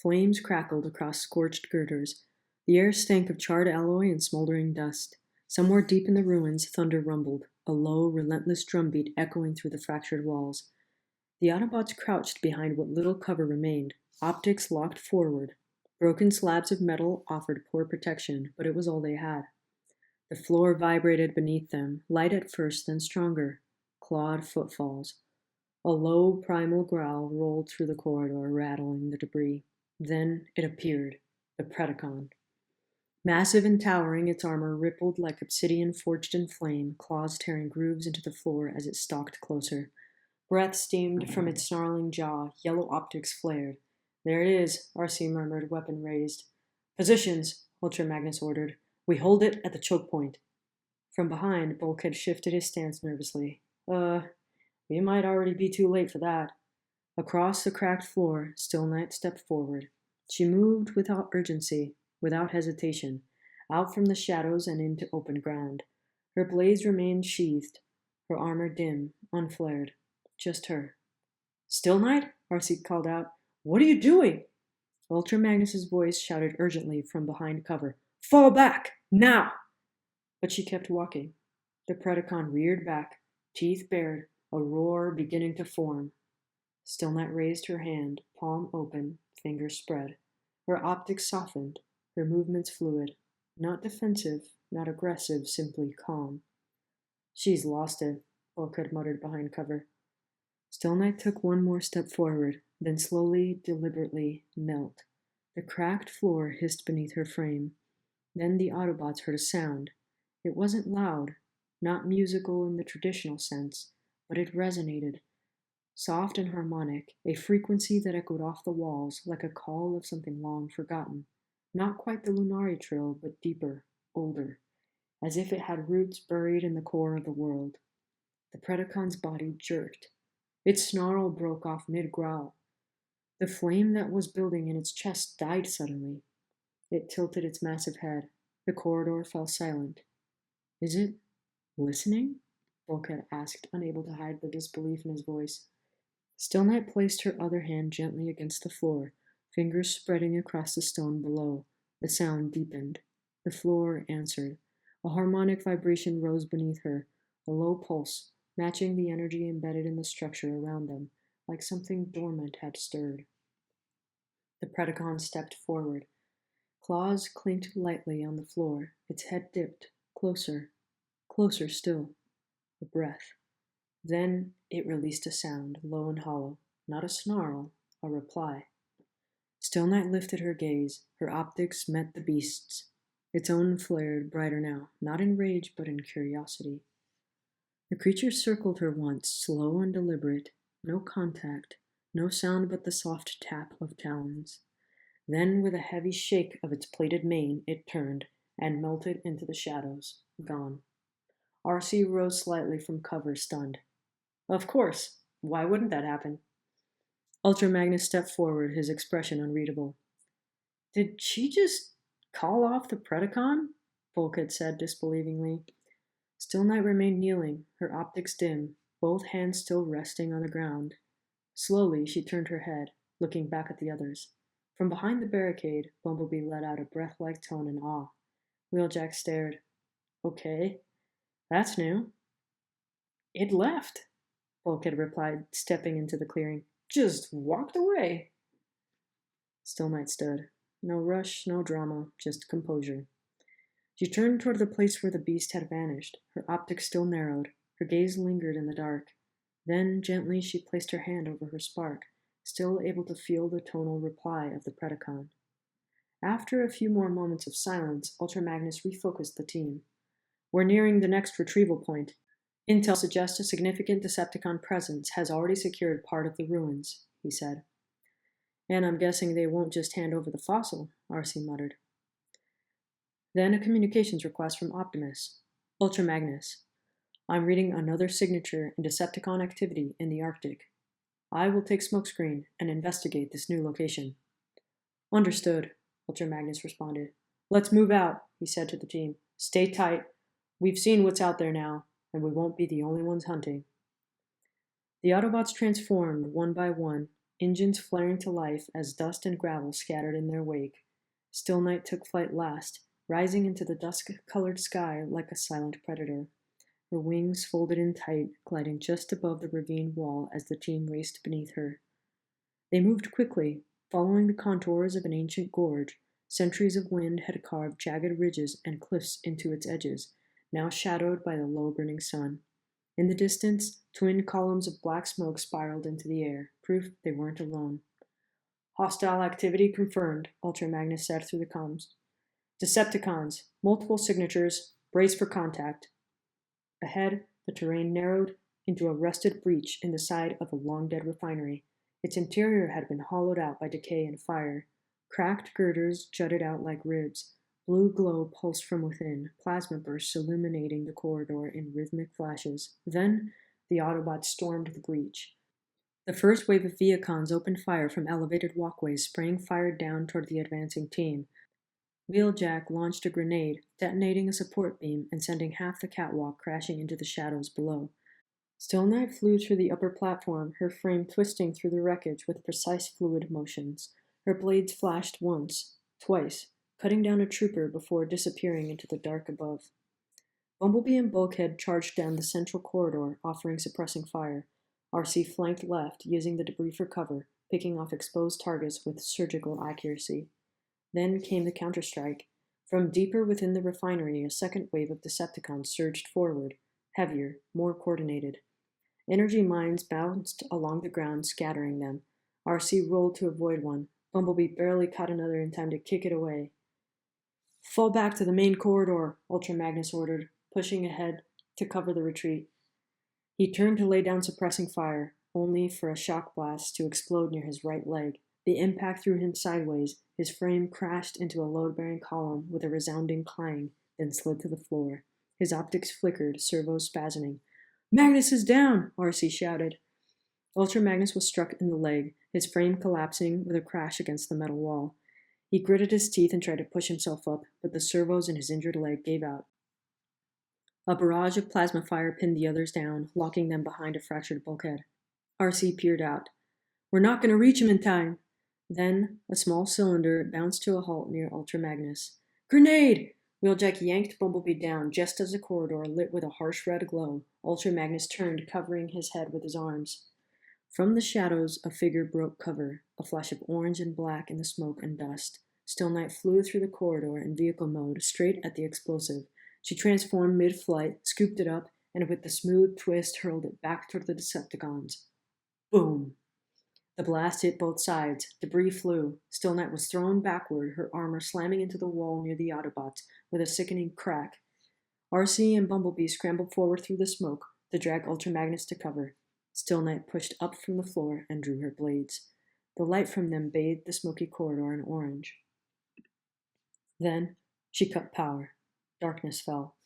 Flames crackled across scorched girders. The air stank of charred alloy and smoldering dust. Somewhere deep in the ruins, thunder rumbled, a low, relentless drumbeat echoing through the fractured walls. The Autobots crouched behind what little cover remained, optics locked forward. Broken slabs of metal offered poor protection, but it was all they had. The floor vibrated beneath them, light at first, then stronger. Clawed footfalls. A low, primal growl rolled through the corridor, rattling the debris. Then it appeared, the Predacon. Massive and towering, its armor rippled like obsidian forged in flame, claws tearing grooves into the floor as it stalked closer. Breath steamed from its snarling jaw, yellow optics flared. There it is, R.C. murmured, weapon raised. Positions, Ultra Magnus ordered. We hold it at the choke point. From behind, Bulkhead shifted his stance nervously. We might already be too late for that. Across the cracked floor, Stillknight stepped forward. She moved without urgency, without hesitation, out from the shadows and into open ground. Her blades remained sheathed, her armor dim, unflared. Just her. Stillknight? R.C. called out. What are you doing? Ultra Magnus's voice shouted urgently from behind cover. Fall back! Now! But she kept walking. The Predacon reared back, teeth bared, a roar beginning to form. Stillknight raised her hand, palm open, fingers spread. Her optics softened, her movements fluid. Not defensive, not aggressive, simply calm. She's lost it, Bulkhead muttered behind cover. Stillknight took one more step forward, then slowly, deliberately knelt. The cracked floor hissed beneath her frame. Then the Autobots heard a sound. It wasn't loud, not musical in the traditional sense, but it resonated. Soft and harmonic, a frequency that echoed off the walls like a call of something long forgotten. Not quite the Lunari trill, but deeper, older, as if it had roots buried in the core of the world. The Predacon's body jerked. Its snarl broke off mid-growl. The flame that was building in its chest died suddenly. It tilted its massive head. The corridor fell silent. Is it listening? Bulkhead asked, unable to hide the disbelief in his voice. Stillknight placed her other hand gently against the floor, fingers spreading across the stone below. The sound deepened. The floor answered. A harmonic vibration rose beneath her, a low pulse, matching the energy embedded in the structure around them, like something dormant had stirred. The Predacon stepped forward. Claws clinked lightly on the floor, its head dipped, closer, closer still. A breath. Then it released a sound, low and hollow, not a snarl, a reply. Stillknight lifted her gaze. Her optics met the beast's. Its own flared brighter now, not in rage but in curiosity. The creature circled her once, slow and deliberate, no contact, no sound but the soft tap of talons. Then, with a heavy shake of its plated mane, it turned and melted into the shadows, gone. R.C. rose slightly from cover, stunned. Of course. Why wouldn't that happen? Ultra Magnus stepped forward, his expression unreadable. Did she just call off the Predacon? Bulkhead said disbelievingly. Stillknight remained kneeling, her optics dim, both hands still resting on the ground. Slowly, she turned her head, looking back at the others. From behind the barricade, Bumblebee let out a breath-like tone in awe. Wheeljack stared. Okay, that's new. It left, Bulkhead replied, stepping into the clearing. Just walked away. Stillknight stood. No rush, no drama, just composure. She turned toward the place where the beast had vanished. Her optics still narrowed. Her gaze lingered in the dark. Then, gently, she placed her hand over her spark, still able to feel the tonal reply of the Predacon. After a few more moments of silence, Ultra Magnus refocused the team. We're nearing the next retrieval point. Intel suggests a significant Decepticon presence has already secured part of the ruins, he said. And I'm guessing they won't just hand over the fossil, R.C. muttered. Then a communications request from Optimus. Ultra Magnus. I'm reading another signature in Decepticon activity in the Arctic. I will take smokescreen and investigate this new location. Understood, Ultra Magnus responded. Let's move out, he said to the team. Stay tight. We've seen what's out there now, and we won't be the only ones hunting. The Autobots transformed one by one, engines flaring to life as dust and gravel scattered in their wake. Stillknight took flight last, rising into the dusk-colored sky like a silent predator. Her wings folded in tight, gliding just above the ravine wall as the team raced beneath her. They moved quickly, following the contours of an ancient gorge. Centuries of wind had carved jagged ridges and cliffs into its edges, now shadowed by the low-burning sun. In the distance, twin columns of black smoke spiraled into the air, proof they weren't alone. "Hostile activity confirmed," Ultra Magnus said through the comms. "Decepticons, multiple signatures, brace for contact." Ahead, the terrain narrowed into a rusted breach in the side of a long-dead refinery. Its interior had been hollowed out by decay and fire. Cracked girders jutted out like ribs. Blue glow pulsed from within, plasma bursts illuminating the corridor in rhythmic flashes. Then, the Autobots stormed the breach. The first wave of Veacons opened fire from elevated walkways, spraying fire down toward the advancing team. Wheeljack launched a grenade, detonating a support beam and sending half the catwalk crashing into the shadows below. Stillknight flew through the upper platform, her frame twisting through the wreckage with precise fluid motions. Her blades flashed once, twice, cutting down a trooper before disappearing into the dark above. Bumblebee and Bulkhead charged down the central corridor, offering suppressing fire. RC flanked left, using the debris for cover, picking off exposed targets with surgical accuracy. Then came the counterstrike. From deeper within the refinery, a second wave of Decepticons surged forward, heavier, more coordinated. Energy mines bounced along the ground, scattering them. RC rolled to avoid one. Bumblebee barely caught another in time to kick it away. "Fall back to the main corridor," Ultra Magnus ordered, pushing ahead to cover the retreat. He turned to lay down suppressing fire, only for a shock blast to explode near his right leg. The impact threw him sideways. His frame crashed into a load-bearing column with a resounding clang, then slid to the floor. His optics flickered, servos spasming. "Magnus is down!" RC shouted. Ultra Magnus was struck in the leg, his frame collapsing with a crash against the metal wall. He gritted his teeth and tried to push himself up, but the servos in his injured leg gave out. A barrage of plasma fire pinned the others down, locking them behind a fractured bulkhead. RC peered out. "We're not going to reach him in time." Then, a small cylinder bounced to a halt near Ultra Magnus. "Grenade!" Wheeljack yanked Bumblebee down just as the corridor lit with a harsh red glow. Ultra Magnus turned, covering his head with his arms. From the shadows, a figure broke cover, a flash of orange and black in the smoke and dust. Stillknight flew through the corridor in vehicle mode, straight at the explosive. She transformed mid-flight, scooped it up, and with the smooth twist hurled it back toward the Decepticons. Boom! The blast hit both sides. Debris flew. Stillknight was thrown backward, her armor slamming into the wall near the Autobots, with a sickening crack. RC and Bumblebee scrambled forward through the smoke to drag Ultra Magnus to cover. Stillknight pushed up from the floor and drew her blades. The light from them bathed the smoky corridor in orange. Then, she cut power. Darkness fell.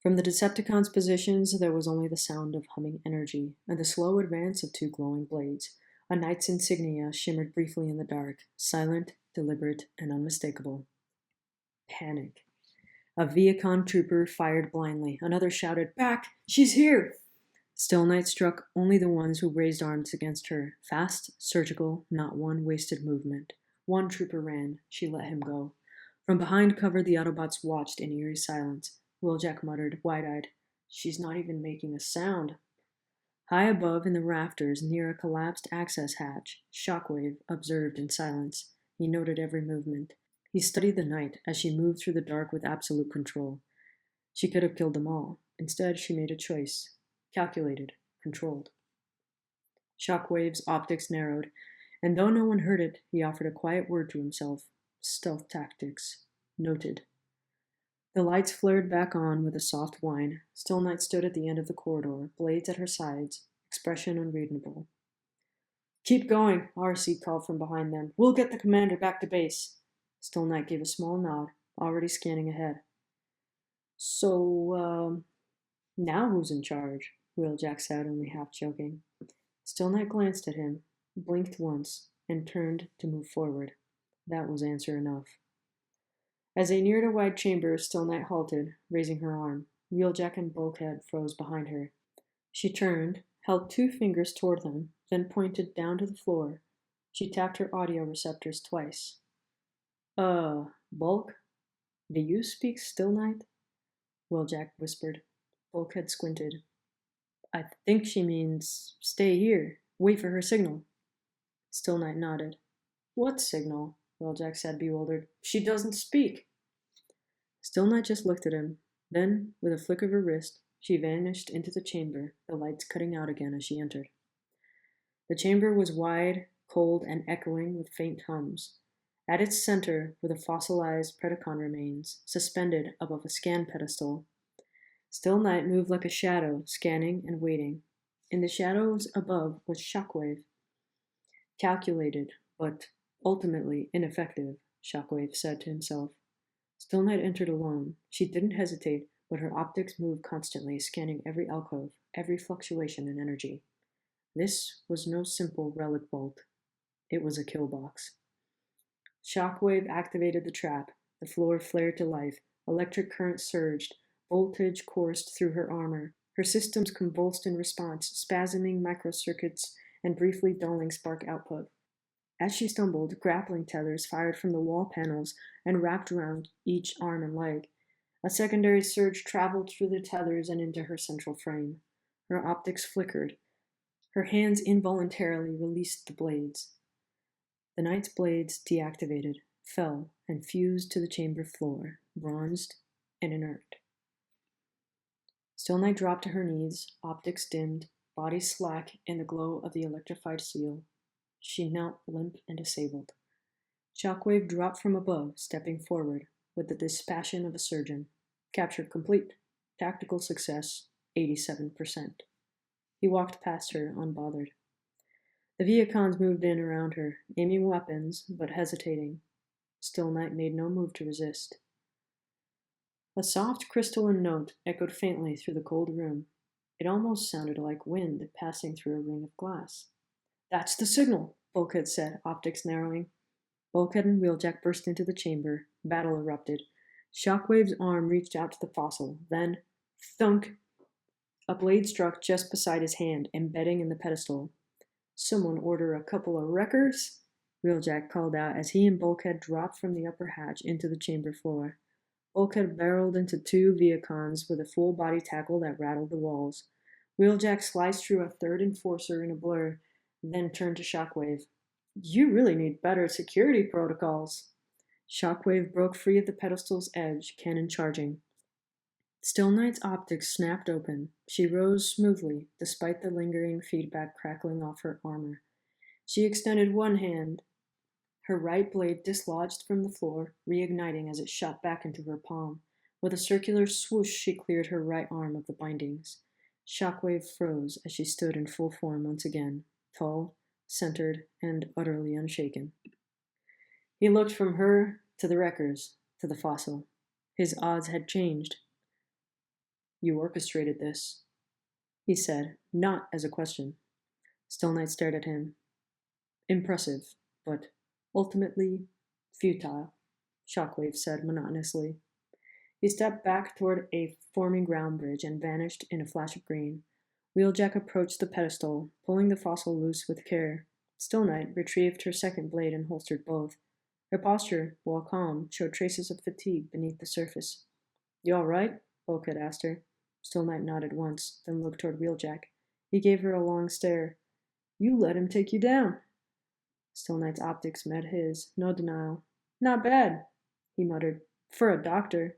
From the Decepticons' positions, there was only the sound of humming energy, and the slow advance of two glowing blades. A knight's insignia shimmered briefly in the dark, silent, deliberate, and unmistakable. Panic. A Veacon trooper fired blindly. Another shouted, "Back! She's here!" Stillknight struck only the ones who raised arms against her. Fast, surgical, not one wasted movement. One trooper ran. She let him go. From behind cover, the Autobots watched in eerie silence. Wheeljack muttered, wide-eyed, "She's not even making a sound." High above, in the rafters, near a collapsed access hatch, Shockwave observed in silence. He noted every movement. He studied the night as she moved through the dark with absolute control. She could have killed them all. Instead, she made a choice. Calculated, controlled. Shockwave's optics narrowed, and though no one heard it, he offered a quiet word to himself. Stealth tactics. Noted. The lights flared back on with a soft whine. Stillknight stood at the end of the corridor, blades at her sides, expression unreadable. "Keep going," RC called from behind them. "We'll get the commander back to base." Stillknight gave a small nod, already scanning ahead. "So, now who's in charge?" Wheeljack said, only half joking. Stillknight glanced at him, blinked once, and turned to move forward. That was answer enough. As they neared a wide chamber, Stillknight halted, raising her arm. Wheeljack and Bulkhead froze behind her. She turned, held two fingers toward them, then pointed down to the floor. She tapped her audio receptors twice. Bulk? Do you speak Stillknight? Wheeljack whispered. Bulkhead squinted. I think she means stay here. Wait for her signal. Stillknight nodded. What signal? Wheeljack said, bewildered. She doesn't speak. Stillknight just looked at him. Then, with a flick of her wrist, she vanished into the chamber, the lights cutting out again as she entered. The chamber was wide, cold, and echoing with faint hums. At its center were the fossilized Predacon remains, suspended above a scan pedestal. Stillknight moved like a shadow, scanning and waiting. In the shadows above was Shockwave. Calculated, but ultimately ineffective, Shockwave said to himself. Stillknight entered alone. She didn't hesitate, but her optics moved constantly, scanning every alcove, every fluctuation in energy. This was no simple relic bolt. It was a kill box. Shockwave activated the trap. The floor flared to life. Electric current surged. Voltage coursed through her armor. Her systems convulsed in response, spasming microcircuits and briefly dulling spark output. As she stumbled, grappling tethers fired from the wall panels and wrapped around each arm and leg. A secondary surge traveled through the tethers and into her central frame. Her optics flickered. Her hands involuntarily released the blades. The knight's blades deactivated, fell, and fused to the chamber floor, bronzed and inert. Stillknight dropped to her knees, optics dimmed, body slack in the glow of the electrified seal. She knelt limp and disabled. Shockwave dropped from above, stepping forward, with the dispassion of a surgeon. Capture complete. Tactical success, 87%. He walked past her, unbothered. The Viacons moved in around her, aiming weapons, but hesitating. Stillknight made no move to resist. A soft crystalline note echoed faintly through the cold room. It almost sounded like wind passing through a ring of glass. That's the signal, Bulkhead said, optics narrowing. Bulkhead and Wheeljack burst into the chamber. Battle erupted. Shockwave's arm reached out to the fossil. Then, thunk! A blade struck just beside his hand, embedding in the pedestal. Someone order a couple of wreckers? Wheeljack called out as he and Bulkhead dropped from the upper hatch into the chamber floor. Bulkhead barreled into two Viacons with a full body tackle that rattled the walls. Wheeljack sliced through a third enforcer in a blur, then turned to Shockwave. You really need better security protocols. Shockwave broke free of the pedestal's edge, cannon charging. Stillknight's optics snapped open. She rose smoothly, despite the lingering feedback crackling off her armor. She extended one hand. Her right blade dislodged from the floor, reigniting as it shot back into her palm. With a circular swoosh, she cleared her right arm of the bindings. Shockwave froze as she stood in full form once again, tall, centered, and utterly unshaken. He looked from her to the wreckers, to the fossil. His odds had changed. You orchestrated this, he said, not as a question. Stillknight stared at him. Impressive, but ultimately futile, Shockwave said monotonously. He stepped back toward a forming ground bridge and vanished in a flash of green. Wheeljack approached the pedestal, pulling the fossil loose with care. Stillknight retrieved her second blade and holstered both. Her posture, while calm, showed traces of fatigue beneath the surface. You all right? Bulkhead asked her. Stillknight nodded once, then looked toward Wheeljack. He gave her a long stare. You let him take you down. Stillknight's optics met his, no denial. Not bad, he muttered. For a doctor.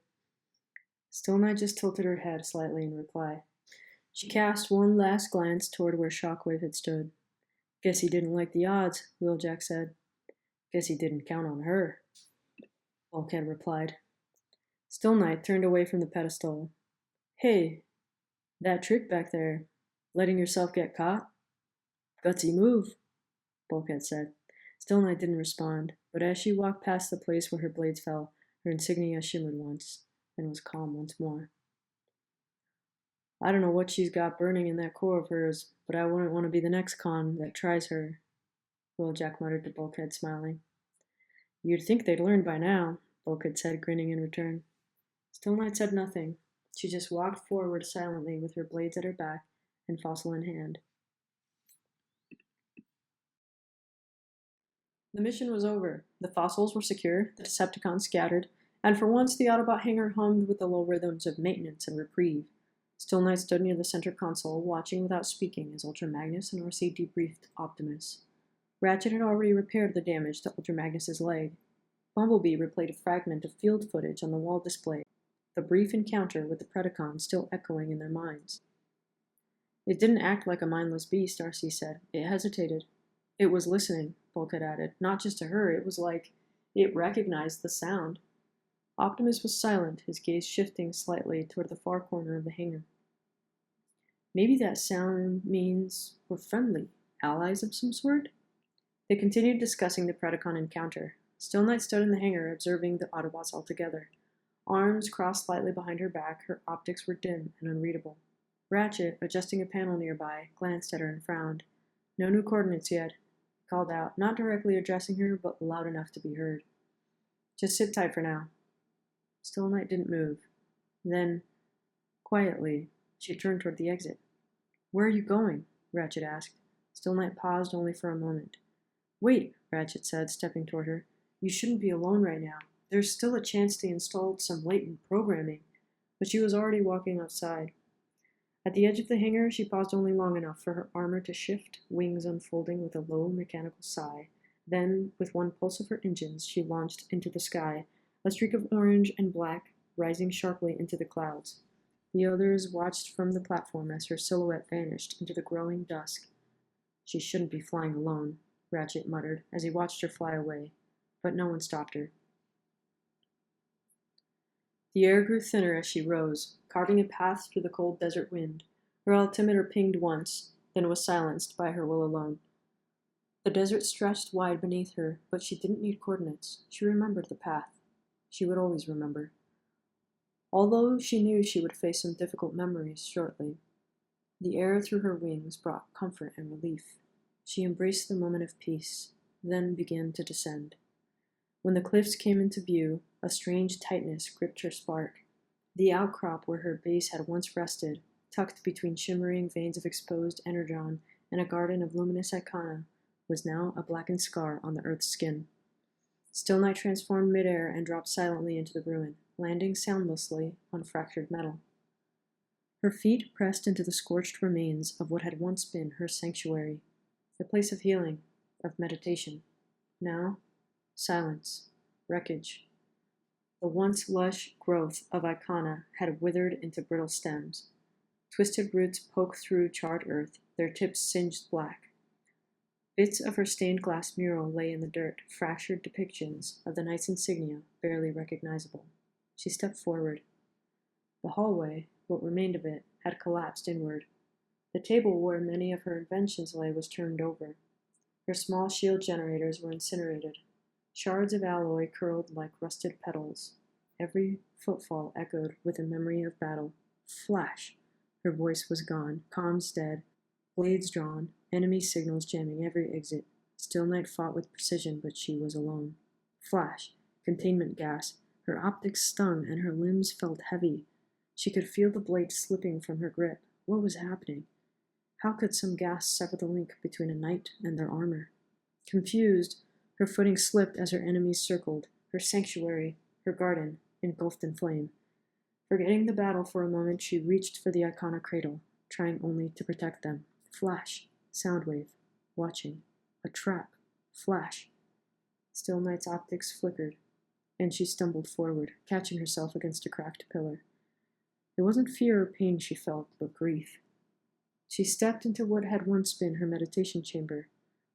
Stillknight just tilted her head slightly in reply. She cast one last glance toward where Shockwave had stood. Guess he didn't like the odds, Wheeljack said. Guess he didn't count on her, Bulkhead replied. Stillknight turned away from the pedestal. Hey, that trick back there, letting yourself get caught? Gutsy move, Bulkhead said. Stillknight didn't respond, but as she walked past the place where her blades fell, her insignia shimmered once, then was calm once more. I don't know what she's got burning in that core of hers, but I wouldn't want to be the next con that tries her, Wheeljack muttered to Bulkhead, smiling. You'd think they'd learned by now, Bulkhead said, grinning in return. Stillknight said nothing. She just walked forward silently with her blades at her back and fossil in hand. The mission was over. The fossils were secure, the Decepticons scattered, and for once the Autobot hangar hummed with the low rhythms of maintenance and reprieve. Stillknight stood near the center console, watching without speaking as Ultra Magnus and RC debriefed Optimus. Ratchet had already repaired the damage to Ultra Magnus's leg. Bumblebee replayed a fragment of field footage on the wall display, the brief encounter with the Predacon still echoing in their minds. It didn't act like a mindless beast, RC said. It hesitated. It was listening, Bulkhead added. Not just to her, it was like it recognized the sound. Optimus was silent, his gaze shifting slightly toward the far corner of the hangar. Maybe that sound means we're friendly, allies of some sort? They continued discussing the Predacon encounter. Stillknight stood in the hangar, observing the Autobots altogether. Arms crossed slightly behind her back, her optics were dim and unreadable. Ratchet, adjusting a panel nearby, glanced at her and frowned. No new coordinates yet, he called out, not directly addressing her, but loud enough to be heard. Just sit tight for now. Stillknight didn't move. Then, quietly, she turned toward the exit. Where are you going? Ratchet asked. Stillknight paused only for a moment. Wait, Ratchet said, stepping toward her. You shouldn't be alone right now. There's still a chance they installed some latent programming. But she was already walking outside. At the edge of the hangar, she paused only long enough for her armor to shift, wings unfolding with a low mechanical sigh. Then, with one pulse of her engines, she launched into the sky, a streak of orange and black rising sharply into the clouds. The others watched from the platform as her silhouette vanished into the growing dusk. She shouldn't be flying alone, Ratchet muttered as he watched her fly away, but no one stopped her. The air grew thinner as she rose, carving a path through the cold desert wind. Her altimeter pinged once, then was silenced by her will alone. The desert stretched wide beneath her, but she didn't need coordinates. She remembered the path. She would always remember. Although she knew she would face some difficult memories shortly, the air through her wings brought comfort and relief. She embraced the moment of peace, then began to descend. When the cliffs came into view, a strange tightness gripped her spark. The outcrop where her base had once rested, tucked between shimmering veins of exposed energon and a garden of luminous icona, was now a blackened scar on the Earth's skin. Stillknight transformed midair and dropped silently into the ruin, landing soundlessly on fractured metal. Her feet pressed into the scorched remains of what had once been her sanctuary, a place of healing, of meditation. Now, silence, wreckage. The once lush growth of icona had withered into brittle stems. Twisted roots poked through charred earth, their tips singed black. Bits of her stained glass mural lay in the dirt, fractured depictions of the knight's insignia, barely recognizable. She stepped forward. The hallway, what remained of it, had collapsed inward. The table where many of her inventions lay was turned over. Her small shield generators were incinerated. Shards of alloy curled like rusted petals. Every footfall echoed with a memory of battle. Flash! Her voice was gone, comms dead, blades drawn, enemy signals jamming every exit. Stillknight fought with precision, but she was alone. Flash! Containment gas. Her optics stung, and her limbs felt heavy. She could feel the blade slipping from her grip. What was happening? How could some gas sever the link between a knight and their armor? Confused, her footing slipped as her enemies circled, her sanctuary, her garden, engulfed in flame. Forgetting the battle for a moment, she reached for the icona cradle, trying only to protect them. Flash, soundwave, watching, a trap, flash. Stillknight's optics flickered, and she stumbled forward, catching herself against a cracked pillar. It wasn't fear or pain she felt, but grief. She stepped into what had once been her meditation chamber.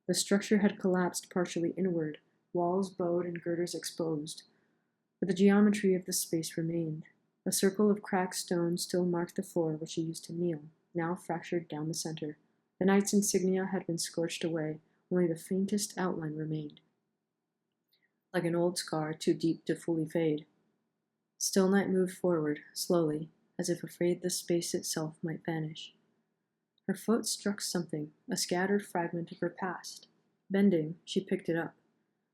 The structure had collapsed partially inward, walls bowed and girders exposed. But the geometry of the space remained. A circle of cracked stone still marked the floor where she used to kneel, now fractured down the center. The knight's insignia had been scorched away, only the faintest outline remained, like an old scar too deep to fully fade. Stillknight moved forward, slowly, as if afraid the space itself might vanish. Her foot struck something, a scattered fragment of her past. Bending, she picked it up.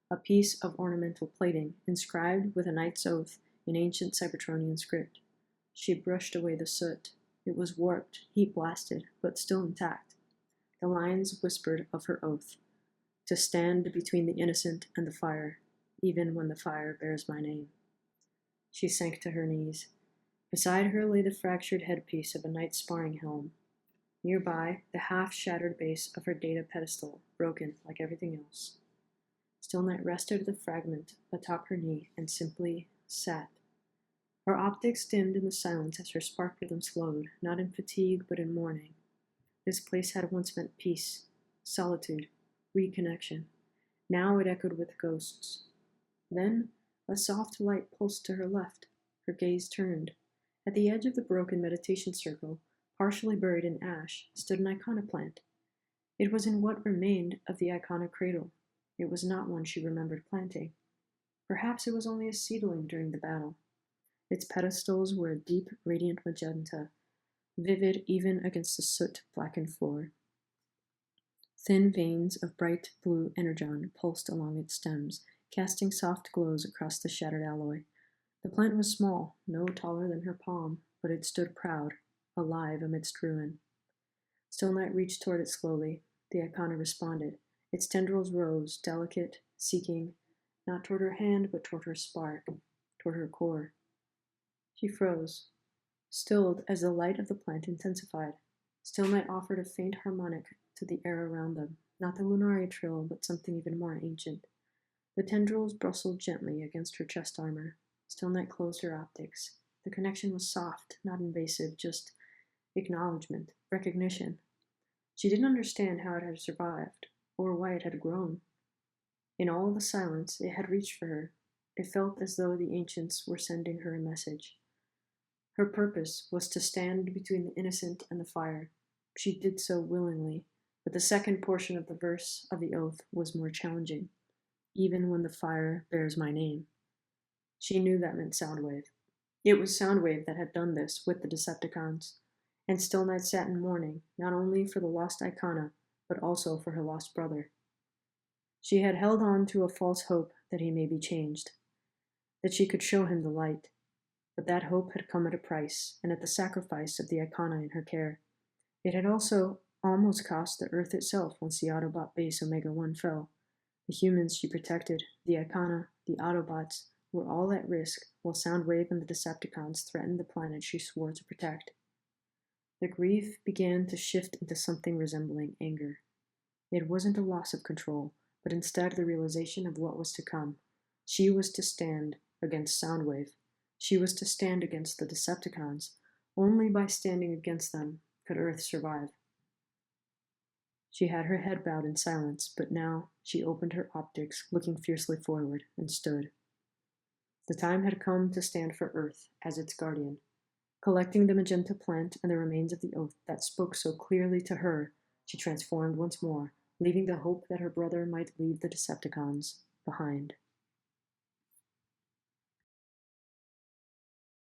A piece of ornamental plating, inscribed with a knight's oath in ancient Cybertronian script. She brushed away the soot. It was warped, heat blasted, but still intact. The lines whispered of her oath. to stand between the innocent and the fire, even when the fire bears my name. She sank to her knees. Beside her lay the fractured headpiece of a knight's sparring helm. Nearby, the half-shattered base of her data pedestal, broken like everything else. Stillknight rested the fragment atop her knee and simply sat. Her optics dimmed in the silence as her spark rhythm slowed, not in fatigue but in mourning. This place had once meant peace, solitude, reconnection. Now it echoed with ghosts. Then a soft light pulsed to her left. Her gaze turned. At the edge of the broken meditation circle, partially buried in ash, stood an icona plant. It was in what remained of the icona cradle. It was not one she remembered planting. Perhaps it was only a seedling during the battle. Its pedestals were a deep, radiant magenta, vivid even against the soot-blackened floor. Thin veins of bright blue energon pulsed along its stems, casting soft glows across the shattered alloy. The plant was small, no taller than her palm, but it stood proud, alive amidst ruin. Stillknight reached toward it slowly. The icona responded. Its tendrils rose, delicate, seeking, not toward her hand, but toward her spark, toward her core. She froze, stilled as the light of the plant intensified. Stillknight offered a faint harmonic to the air around them, not the Lunaria trill, but something even more ancient. The tendrils bristled gently against her chest armor. Stillknight closed her optics. The connection was soft, not invasive, just acknowledgement, recognition. She didn't understand how it had survived, or why it had grown. In all the silence, it had reached for her. It felt as though the ancients were sending her a message. Her purpose was to stand between the innocent and the fire. She did so willingly, but the second portion of the verse of the oath was more challenging. Even when the fire bears my name. She knew that meant Soundwave. It was Soundwave that had done this with the Decepticons, and Stillknight sat in mourning, not only for the lost icona, but also for her lost brother. She had held on to a false hope that he may be changed, that she could show him the light, but that hope had come at a price, and at the sacrifice of the icona in her care. It had also almost cost the Earth itself once the Autobot base Omega-1 fell. The humans she protected, the icona, the Autobots, were all at risk, while Soundwave and the Decepticons threatened the planet she swore to protect. The grief began to shift into something resembling anger. It wasn't a loss of control, but instead the realization of what was to come. She was to stand against Soundwave. She was to stand against the Decepticons. Only by standing against them could Earth survive. She had her head bowed in silence, but now she opened her optics, looking fiercely forward, and stood. The time had come to stand for Earth as its guardian. Collecting the magenta plant and the remains of the oath that spoke so clearly to her, she transformed once more, leaving the hope that her brother might leave the Decepticons behind.